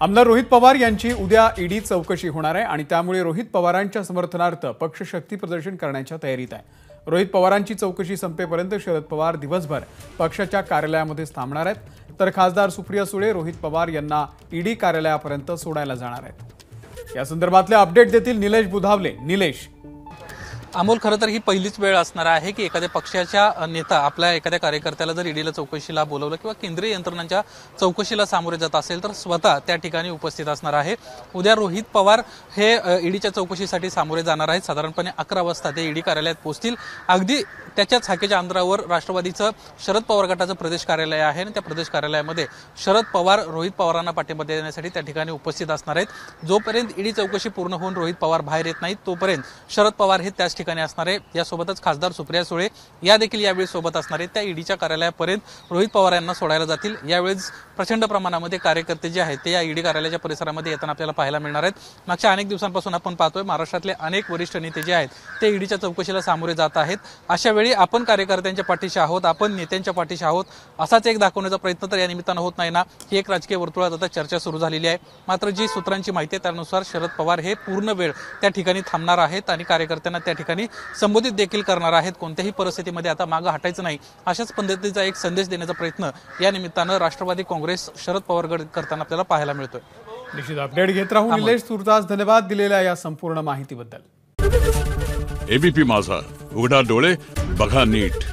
आमदार रोहित पवार यांची उद्या ईडी चौकशी होणार आहे आणि त्यामुळे रोहित पवारांच्या समर्थनार्थ पक्ष शक्ती प्रदर्शन करण्याच्या तयारीत आहे। रोहित पवारांची चौकशी संपेपर्यंत शरद पवार दिवसभर पक्षाच्या कार्यालयामध्ये थांबणार आहेत, तर खासदार सुप्रिया सुळे रोहित पवार यांना ईडी कार्यालयापर्यंत सोडायला जाणार आहेत। या संदर्भातले अपडेट देतील निलेश बुधावले। निलेश, अमोल, खरं तर ही पहिलीच वेळ असणार आहे की एखाद्या पक्षाच्या नेता आपल्या एखाद्या कार्यकर्त्याला जर ईडीला चौकशीला बोलवलं किंवा केंद्रीय यंत्रणांच्या चौकशीला सामोरे जात असेल तर स्वतः त्या ठिकाणी उपस्थित असणार आहे। उद्या रोहित पवार हे ईडीच्या चौकशीसाठी सामोरे जाणार आहेत। साधारणपणे 11 वाजता ते ईडी कार्यालयात पोहोचतील। अगदी त्याच्याच हाकेच्या अंतरावर राष्ट्रवादीचं शरद पवार गटाचं प्रदेश कार्यालय आहे आणि त्या प्रदेश कार्यालयामध्ये शरद पवार रोहित पवारांना पाठिंबा देण्यासाठी त्या ठिकाणी उपस्थित असणार आहेत। जोपर्यंत ईडी चौकशी पूर्ण होऊन रोहित पवार बाहेर येत नाहीत तोपर्यंत शरद पवार हे त्याच ठिकाणी असणार आहे। यासोबतच खासदार सुप्रिया सुळे या देखील यावेळी सोबत असणार आहेत। त्या ईडीच्या कार्यालयापर्यंत रोहित पवार यांना सोडायला जातील। यावेळेस प्रचंड प्रमाणामध्ये कार्यकर्ते जे आहेत ते या ईडी कार्यालयाच्या परिसरामध्ये येताना आपल्याला पाहायला मिळणार आहेत। मागच्या अनेक दिवसांपासून आपण पाहतोय महाराष्ट्रातले अनेक वरिष्ठ नेते जे आहेत ते ईडीच्या चौकशीला सामोरे जात आहेत। अशा वेळी आपण कार्यकर्त्यांच्या पाठीशी आहोत, आपण नेत्यांच्या पाठीशी आहोत असाच एक दाखवण्याचा प्रयत्न तर या निमित्तानं होत नाही ना, ही एक राजकीय वर्तुळात आता चर्चा सुरू झालेली आहे। मात्र जी सूत्रांची माहिती आहे त्यानुसार शरद पवार हे पूर्ण वेळ त्या ठिकाणी थांबणार आहेत आणि कार्यकर्त्यांना त्या ठिकाणी संबोधित देखील करणार आहेत। कोणत्याही परिस्थितीमध्ये आता मागे हटायचं नाही अशाच पद्धतीचा एक संदेश देण्याचा प्रयत्न या निमित्तानं राष्ट्रवादी काँग्रेस शरद पवार गट करताना आपल्याला पाहायला मिळतोय। निश्चित अपडेट घेत राहू निलेश। तुर्तास धन्यवाद दिलेल्या या संपूर्ण माहितीबद्दल। एबीपी माझा, उघडा डोळे बघा नीट।